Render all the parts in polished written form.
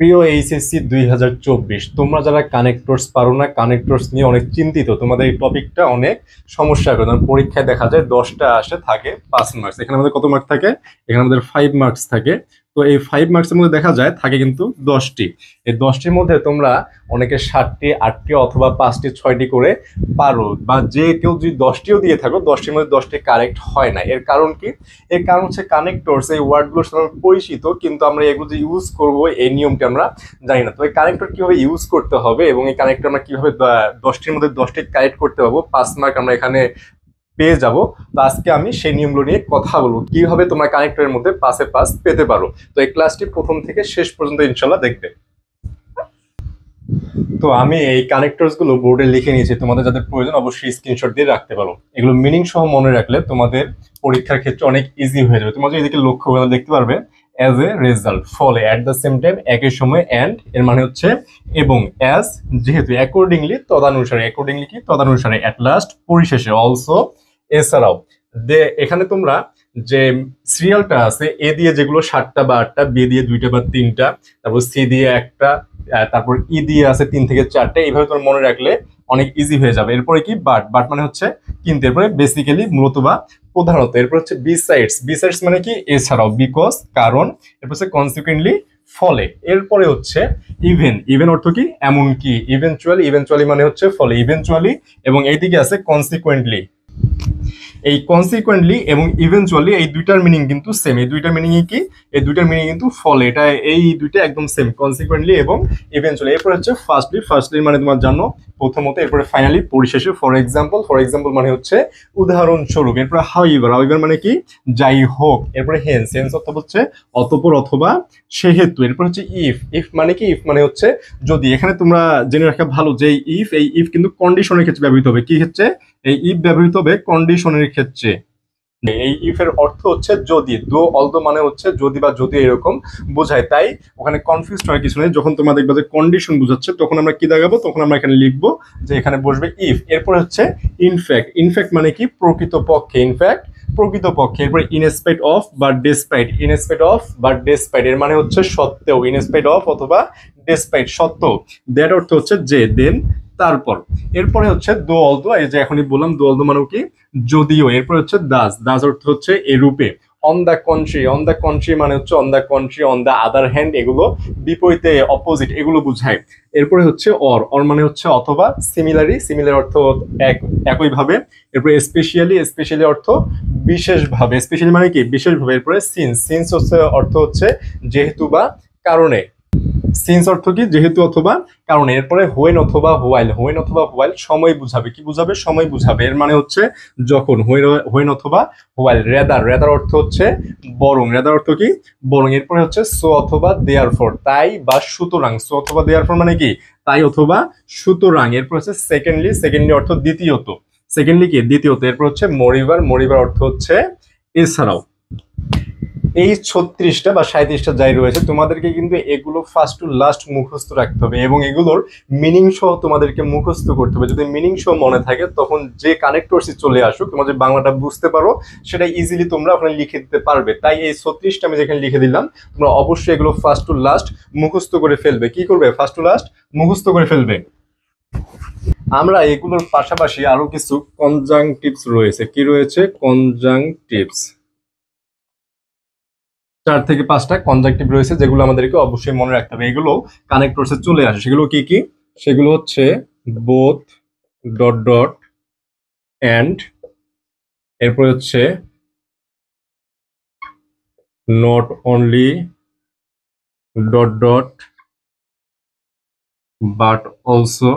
প্রিয় এইচএসসি 2024, তোমরা যারা কানেক্টরস পারো না, কানেক্টরস নিয়ে অনেক চিন্তিত, তোমাদের এই টপিকটা অনেক সমস্যা করে। কারণ পরীক্ষায় দেখা যায় 10টা আসে, থাকে 5 মার্কস। এখানে আমাদের কত মার্ক থাকে? এখানে আমাদের 5 মার্কস থাকে। তো এই 5 মার্কসের মধ্যে দেখা যায় থাকে কিন্তু 10টি। এই 10টির মধ্যে তোমরা অনেকে 7টি, 8টি অথবা 5টি, 6টি করে পারো, বা যে কেউ যদি 10টিও দিয়ে থাকো, 10টির মধ্যে 10টি কারেক্ট হয় না। এর কারণ কি? এর কারণ হচ্ছে কানেক্টরস এই ওয়ার্ডগুলোর সাথে পরিচিত, কিন্তু আমরা এগুলো যে ইউজ করবো এই নিয়মটা আমরা জানি না। তো এই কানেক্টর কিভাবে ইউজ করতে হবে এবং এই কানেক্টর আমরা কিভাবে 10টির মধ্যে 10টি কারেক্ট করতে পারবো, 5 মার্ক আমরা এখানে পেয়ে যাব। তো আজকে আমি সেই নিয়মগুলো নিয়ে কথা বলবো, কিভাবে তোমরা কানেক্টরের মধ্যে 5-এ 5 পেতে পারো। তো এই ক্লাসটি প্রথম থেকে শেষ পর্যন্ত ইনশাল্লাহ দেখবে। তো আমি এই কানেক্টরস গুলো বোর্ডে লিখে নিয়েছি, তোমাদের যাদের প্রয়োজন অবশ্যই স্ক্রিনশট দিয়ে রাখতে পারো। এগুলো মিনিং সহ মনে রাখলে তোমাদের পরীক্ষার ক্ষেত্রে অনেক ইজি হয়ে যাবে। তোমরা যদি এদিকে লক্ষ্য করে দেখতে পারবে, অ্যাজ এ রেজাল্ট, ফলে, অ্যাট দ্য সেম টাইম, একই সময়, অ্যান্ড এর মানে হচ্ছে এবং, অ্যাজ যেহেতু, অ্যাকর্ডিংলি তদানুসারে, অ্যাকর্ডিংলি কি তদানুসারে, অ্যাট লাস্ট পরিশেষে, অলসো এছাড়াও। এখানে তোমরা যে সিরিয়ালটা আছে, এ দিয়ে যেগুলো 7টা বা 8টা, বি দিয়ে 2টা বা 3টা, তারপর সি দিয়ে 1টা, তারপর ই দিয়ে আছে 3 থেকে 4টা, এইভাবে তোমার মনে রাখলে অনেক ইজি হয়ে যাবে। এরপরে কি? বাট, বাট মানে হচ্ছে কিন্তু, এরপরে বেসিক্যালি মূলত বা প্রধানত, এরপর হচ্ছে বিসাইডস, বিসাইডস মানে কি এছাড়াও, বিকজ কারণ, এরপর হচ্ছে কনসিকুয়েন্টলি ফলে, এরপরে হচ্ছে ইভেন, ইভেন অর্থ কি এমনকি, ইভেনচুয়ালি, ইভেনচুয়ালি মানে হচ্ছে ফলে, ইভেনচুয়ালি, এবং এইদিকে আছে কনসিকুয়েন্টলি। এই কনসিকুয়েন্টলি এবং ইভেনচুয়ালি এই দুইটার মিনিং কিন্তু সেম। এই দুইটার মিনিং কি? এই দুইটার মিনিং কিন্তু ফলে, এটা এই দুইটা একদম সেম, কনসিকুয়েন্টলি এবং ইভেনচুয়ালি। এরপর হচ্ছে ফার্স্টলি, ফার্স্টলি মানে তোমার জানো প্রথমত, এরপরে ফাইনালি পরিশেষে। ফর এক্সাম্পল, ফর এক্সাম্পল মানে হচ্ছে উদাহরণস্বরূপ। এরপরে হাউএভার, হাউএভার মানে কি যাই হোক। এরপরে হেন্স, হেন্স অর্থ হচ্ছে অতঃপর অথবা সেহেতু। এরপর হচ্ছে ইফ, ইফ মানে কি? ইফ মানে হচ্ছে যদি। এখানে তোমরা জেনে রাখা ভালো যে ইফ, এই ইফ কিন্তু কন্ডিশনের ক্ষেত্রে ব্যবহৃত হবে। কি ক্ষেত্রে? এই ইফ ব্যবহৃত হবে কন্ডিশনের ক্ষেত্রে। এই ইফ এর অর্থ হচ্ছে যদি, দো অলদো মানে হচ্ছে যদি বা যদি এরকম বোঝায়, তাই ওখানে কনফিউজ হওয়ার কিছু নেই। যখন তোমরা দেখবে যে কন্ডিশন বোঝাচ্ছে, তখন আমরা কি দেখাবো? তখন আমরা এখানে লিখবো যে এখানে বসবে ইফ। এরপরে হচ্ছে ইনফ্যাক্ট, ইনফ্যাক্ট মানে কি প্রকৃতপক্ষে, ইনফ্যাক্ট প্রকৃতপক্ষে। এরপরে ইনস্পাইট অফ বা ডেসপাইট, ইনস্পাইট অফ বা ডেসপাইট এর মানে হচ্ছে সত্ত্বেও, ইনস্পাইট অফ অথবা ডেসপাইট সত্ত্বেও। দ্যাট অর্থ হচ্ছে যে, দেন তারপর। এরপরে হচ্ছে দো অলদো, এই যে এখনই বললাম দো অলদো মানে কি যদিও। এরপর হচ্ছে দাস, দাস অর্থ হচ্ছে এরূপে। On the country, on the country মানে হচ্ছে on the country, on the other hand, এগুলো বিপরীতে, অপোজিট, এগুলো বুঝায়। এরপরে হচ্ছে অর, অর মানে হচ্ছে অথবা, সিমিলারি, সিমিলার অর্থ একইভাবে। এরপরে স্পেশালি, স্পেশালি অর্থ বিশেষভাবে, স্পেশালি মানে কি বিশেষভাবে। এরপরে সিন্স, সিন্স হচ্ছে অর্থ হচ্ছে যেহেতু বা কারণে। সিন্স অর্থ কি যেহেতু অথবা কারণে। এরপরে হোয়েন অথবা হোয়াইল, হোয়েন অথবা হোয়াইল সময় বুঝাবে। কি বুঝাবে? সময় বুঝাবে। এর মানে হচ্ছে যখন, হোয়েন অথবা হোয়াইল। রেদার, রেদার অর্থ হচ্ছে বরং, রেদার অর্থ কি বরং। এরপরে হচ্ছে সো অথবা দেয়ারফর, তাই বা সুতরাং। সো অথবা দেয়ারফর মানে কি তাই অথবা সুতরাং। এরপর হচ্ছে সেকেন্ডলি, সেকেন্ডলি অর্থ দ্বিতীয়ত, সেকেন্ডলি কি দ্বিতীয়ত। এরপর হচ্ছে মরিভার, মরিভার অর্থ হচ্ছে এছাড়াও। এই 36টা বা 37টা যাই রয়েছে, তোমাদেরকে কিন্তু এগুলো ফার্স্ট টু লাস্ট মুখস্থ রাখতে হবে এবং এগুলোর মিনিং সহ তোমাদেরকে মুখস্থ করতে হবে। যদি মিনিং সহ মনে থাকে, তখন যে কানেক্টরসই চলে আসুক, তোমরা যে বাংলাটা বুঝতে পারো সেটা ইজিলি তোমরা ওখানে লিখে দিতে পারবে। তাই এই 36টা আমি যেখানে লিখে দিলাম, তোমরা অবশ্যই এগুলো ফার্স্ট টু লাস্ট মুখস্থ করে ফেলবে। কি করবে? ফার্স্ট টু লাস্ট মুখস্থ করে ফেলবে। আমরা এগুলোর পাশাপাশি আরো কিছু কনজাংটিভস রয়েছে। কি রয়েছে? কনজাংটিভস 4 থেকে 5টা কনজাংটিভ রয়েছে, যেগুলো আমাদেরকে অবশ্যই মনে রাখতে হবে। এগুলো কানেক্টরসে চলে আসে। সেগুলো কি কি? সেগুলো হচ্ছে বোথ, ডট ডট, অ্যান্ড, এরপরে হচ্ছে not only, dot dot, but also,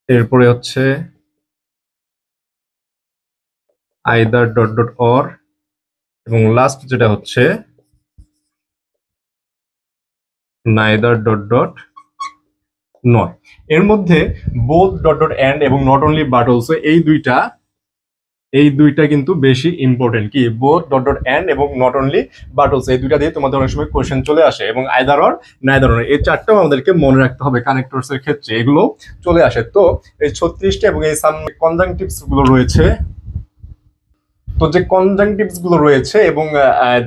এরপরে হচ্ছে আইদার, ডট ডট, অর, এবং লাস্ট যেটা হচ্ছে নাইদার, ডট ডট, নট। এর মধ্যে বোথ, ডট ডট, অ্যান্ড এবং নট অনলি বাট অলসো, এই দুইটা কিন্তু বেশি ইম্পর্টেন্ট। কি? বোথ, ডট ডট, অ্যান্ড এবং নট অনলি বাট অলসো, এই দুইটা দিয়ে তোমাদের অনেক সময় কোশ্চেন চলে আসে। এবং আইদার অর, নাইদার অর, এই 4টাও আমাদেরকে মনে রাখতে হবে কানেক্টরস এর ক্ষেত্রে, এগুলো চলে আসে। তো এই 36টা এবং এই সাম কনজাংটিভস গুলো রয়েছে, তো যে কনজাংটিভস গুলো রয়েছে এবং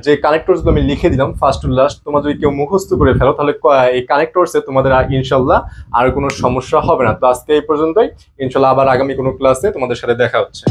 যে কানেক্টরস গুলো আমি লিখে দিলাম ফার্স্ট টু লাস্ট, তোমরা যদি কেউ মুখস্থ করে ফেলো তাহলে এই কানেক্টরসে তোমাদের ইনশাল্লাহ আর কোনো সমস্যা হবে না। তো আজকে এই পর্যন্তই, ইনশাল্লাহ আবার আগামী কোনো ক্লাসে তোমাদের সাথে দেখা হচ্ছে।